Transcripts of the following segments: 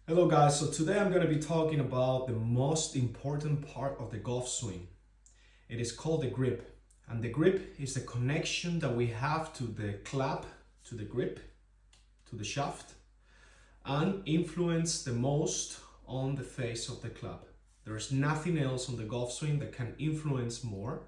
Hello guys, so today I'm going to be talking about the most important part of the golf swing. It is called the grip. And the grip is the connection that we have to the club, to the grip, to the shaft, and influence the most on the face of the club. There is nothing else on the golf swing that can influence more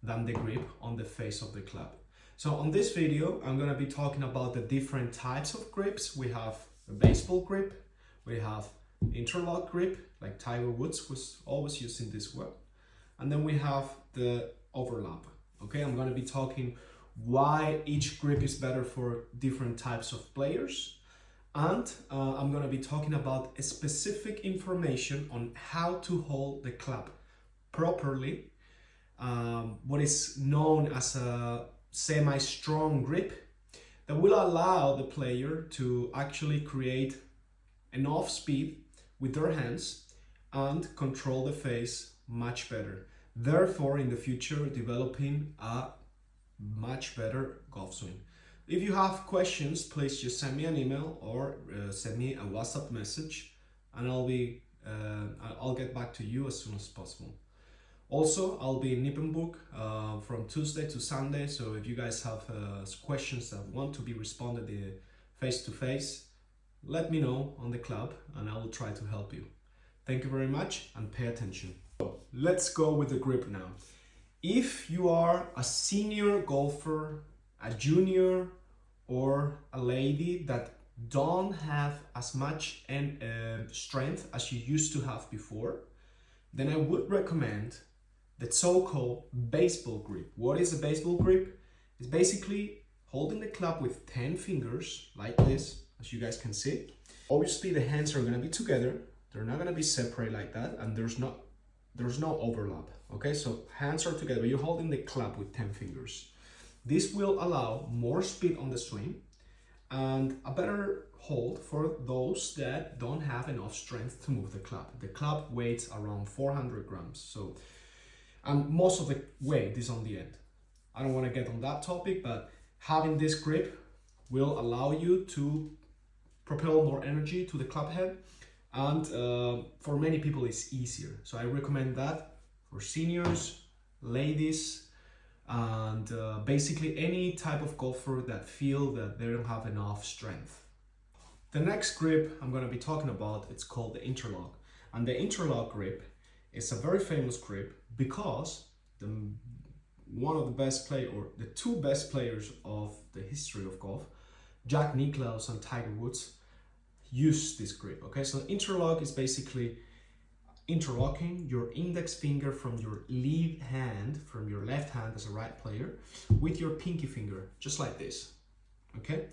than the grip on the face of the club. So on this video, I'm going to be talking about the different types of grips. We have a baseball grip, we have interlock grip, like Tiger Woods was always using this word. And then we have the overlap. Okay, I'm going to be talking why each grip is better for different types of players. And I'm going to be talking about specific information on how to hold the club properly, what is known as a semi-strong grip that will allow the player to actually create enough speed with their hands and control the face much better. Therefore, in the future, developing a much better golf swing. If you have questions, please just send me an email or send me a WhatsApp message, and I'll get back to you as soon as possible. Also, I'll be in Nippenburg from Tuesday to Sunday, so if you guys have questions that want to be responded face to face, let me know on the club and I will try to help you. Thank you very much and pay attention. So, let's go with the grip now. If you are a senior golfer, a junior, or a lady that don't have as much strength as you used to have before, then I would recommend the so-called baseball grip. What is a baseball grip? It's basically holding the club with 10 fingers like this, as you guys can see. Obviously the hands are going to be together, they're not going to be separate like that, and there's no overlap. Okay, so hands are together, but you're holding the club with 10 fingers. This will allow more speed on the swing and a better hold for those that don't have enough strength to move the club. The club weighs around 400 grams, and most of the weight is on the end. I don't want to get on that topic, but having this grip will allow you to propel more energy to the club head, and for many people it's easier. So I recommend that for seniors, ladies, and basically any type of golfer that feel that they don't have enough strength. The next grip I'm going to be talking about, it's called the interlock. And the interlock grip is a very famous grip because one of the best players, or the two best players of the history of golf, Jack Nicklaus and Tiger Woods, use this grip. Okay, so interlock is basically interlocking your index finger from your lead hand, from your left hand as a right player, with your pinky finger, just like this. Okay,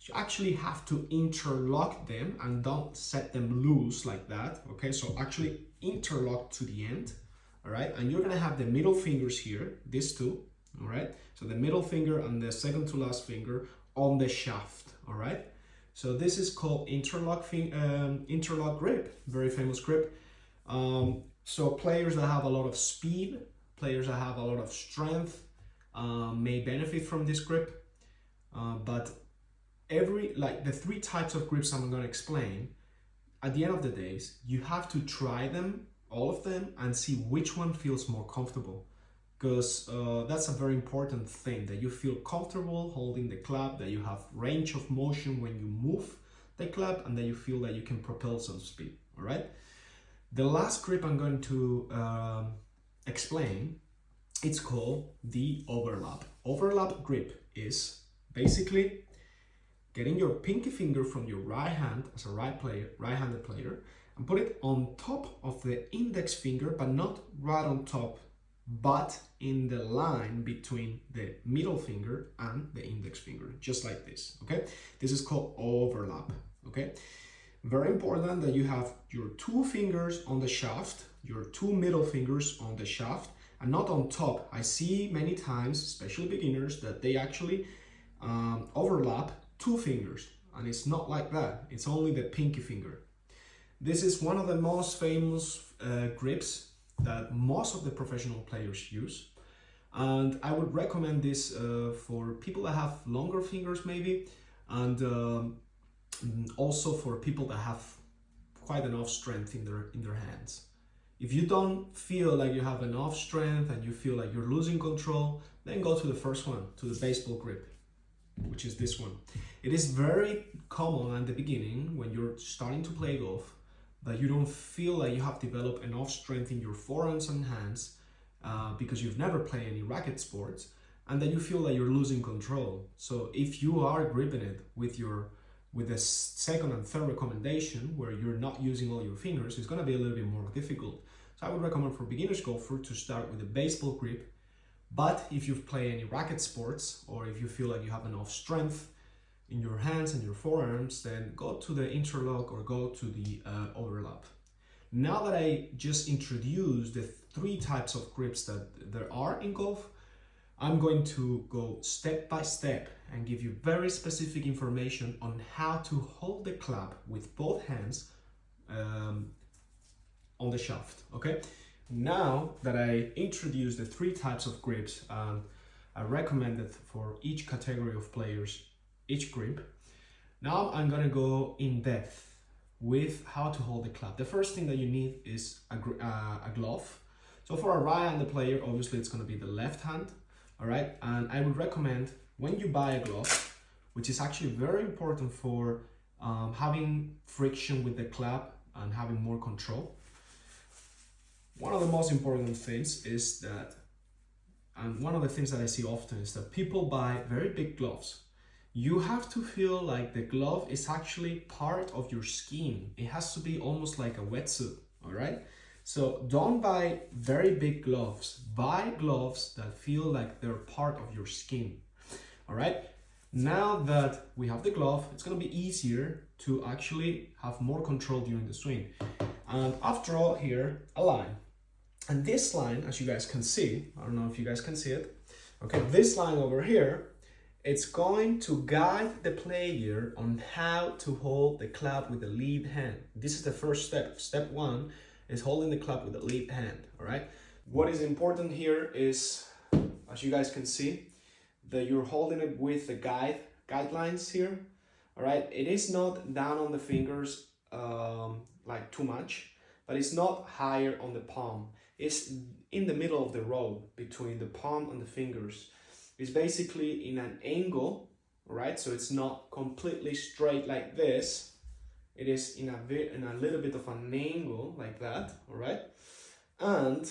you actually have to interlock them and don't set them loose like that. Okay, so actually interlock to the end. All right, and you're gonna have the middle fingers here, these two. All right, so the middle finger and the second to last finger on the shaft. All right, so this is called interlock grip, very famous grip. So players that have a lot of speed, players that have a lot of strength may benefit from this grip, but the three types of grips I'm going to explain, at the end of the days, you have to try them, all of them, and see which one feels more comfortable, because that's a very important thing, that you feel comfortable holding the club, that you have range of motion when you move the club, and that you feel that you can propel some speed. All right. The last grip I'm going to explain, it's called the overlap. Overlap grip is basically getting your pinky finger from your right hand as a right-handed player, and put it on top of the index finger, but not right on top, but in the line between the middle finger and the index finger, just like this. Okay, this is called overlap. Okay, very important that you have your two fingers on the shaft, your two middle fingers on the shaft, and not on top. I see many times, especially beginners, that they actually overlap two fingers, and it's not like that. It's only the pinky finger. This is one of the most famous grips that most of the professional players use, and I would recommend this for people that have longer fingers maybe, and also for people that have quite enough strength in their hands. If you don't feel like you have enough strength and you feel like you're losing control, then go to the first one, to the baseball grip, which is this one. It is very common at the beginning when you're starting to play golf that you don't feel like you have developed enough strength in your forearms and hands because you've never played any racket sports, and then you feel like you're losing control. So if you are gripping it with the second and third recommendation, where you're not using all your fingers, it's going to be a little bit more difficult. So I would recommend for beginners golfer to start with a baseball grip. But if you've played any racket sports, or if you feel like you have enough strength in your hands and your forearms, then go to the interlock or go to the overlap. Now that I just introduced the 3 types of grips that there are in golf, I'm going to go step by step and give you very specific information on how to hold the club with both hands on the shaft, okay? Now that I introduced the 3 types of grips, I recommended for each category of players, each grip, now I'm gonna go in depth with how to hold the club. The first thing that you need is a glove. So for a right-handed player, obviously it's gonna be the left hand. All right, and I would recommend when you buy a glove, which is actually very important for having friction with the club and having more control. One of the most important things is that, and one of the things that I see often is that people buy very big gloves. You have to feel like the glove is actually part of your skin. It has to be almost like a wetsuit, all right? So don't buy very big gloves. Buy gloves that feel like they're part of your skin. All right. Now that we have the glove, it's going to be easier to actually have more control during the swing. And after all, here, a line. And this line, as you guys can see, I don't know if you guys can see it. Okay, this line over here, it's going to guide the player on how to hold the club with the lead hand. This is the first step. Step 1 is holding the club with the lead hand, all right? What is important here is, as you guys can see, that you're holding it with the guidelines here, all right? It is not down on the fingers like too much, but it's not higher on the palm. It's in the middle of the road between the palm and the fingers. It's basically in an angle, all right? So it's not completely straight like this. It is in a little bit of an angle like that, all right? And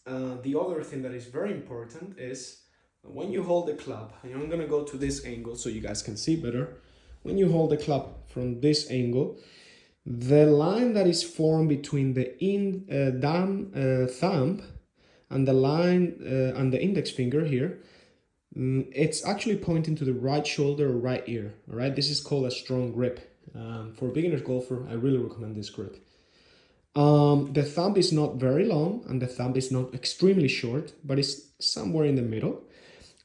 the other thing that is very important is when you hold the club, and I'm gonna go to this angle so you guys can see better. When you hold the club from this angle, the line that is formed between the thumb and the line and the index finger here, it's actually pointing to the right shoulder or right ear, all right? This is called a strong grip. For a beginner golfer, I really recommend this grip. The thumb is not very long and the thumb is not extremely short, but it's somewhere in the middle.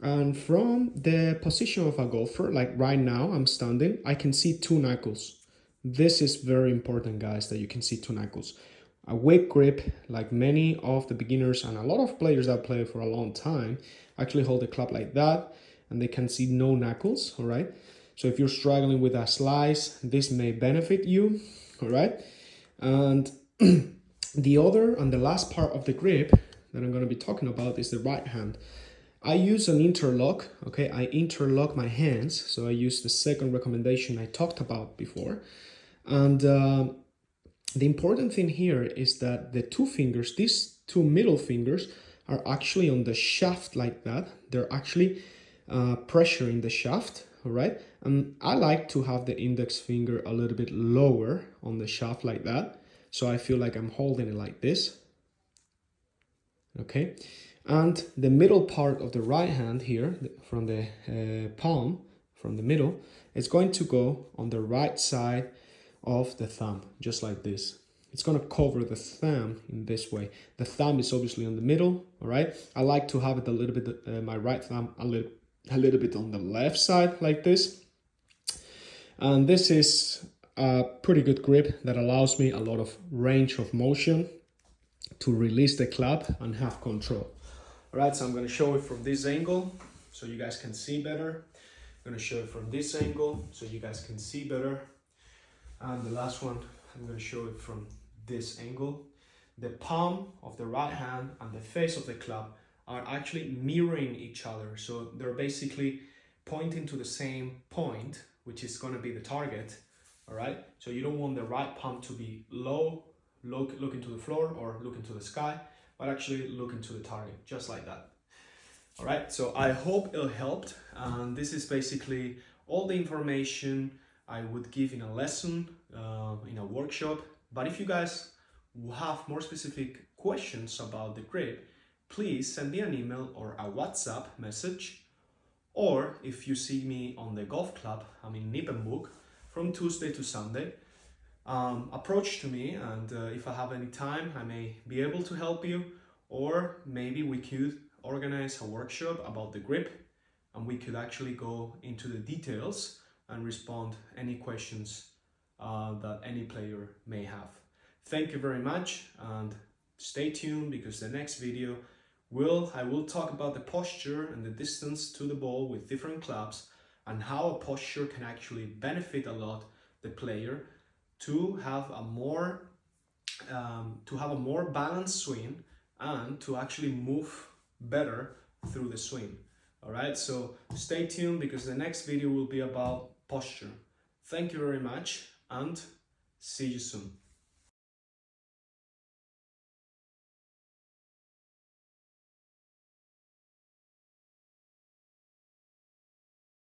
And from the position of a golfer, like right now I'm standing, I can see 2 knuckles. This is very important, guys, that you can see 2 knuckles. A weak grip, like many of the beginners and a lot of players that play for a long time, actually hold the club like that and they can see no knuckles, all right? So if you're struggling with a slice, this may benefit you, all right? And the other and the last part of the grip that I'm going to be talking about is the right hand. I use an interlock, okay? I interlock my hands, so I use the second recommendation I talked about before. And the important thing here is that the 2 fingers, these 2 middle fingers, are actually on the shaft like that. They're actually pressuring the shaft, all right? And I like to have the index finger a little bit lower on the shaft like that. So I feel like I'm holding it like this. Okay. And the middle part of the right hand here, from the palm, from the middle, is going to go on the right side of the thumb, just like this. It's going to cover the thumb in this way. The thumb is obviously in the middle, all right? I like to have it a little bit, my right thumb a little bit on the left side like this. And this is a pretty good grip that allows me a lot of range of motion to release the club and have control. All right, so I'm going to show it from this angle so you guys can see better. I'm going to show it from this angle so you guys can see better. And the last one, I'm going to show it from this angle. The palm of the right hand and the face of the club are actually mirroring each other. So they're basically pointing to the same point, which is going to be the target. All right. So you don't want the right palm to be low, looking to the floor or looking to the sky, but actually looking to the target, just like that. All right. So I hope it helped. And this is basically all the information I would give in a lesson, in a workshop. But if you guys have more specific questions about the grip, please send me an email or a WhatsApp message. Or if you see me on the golf club, I'm in Nippenburg from Tuesday to Sunday, approach to me, and if I have any time, I may be able to help you, or maybe we could organize a workshop about the grip and we could actually go into the details and respond any questions that any player may have. Thank you very much, and stay tuned because the next video I will talk about the posture and the distance to the ball with different clubs and how a posture can actually benefit a lot the player to have a more balanced swing and to actually move better through the swing. All right, so stay tuned because the next video will be about posture. Thank you very much and see you soon.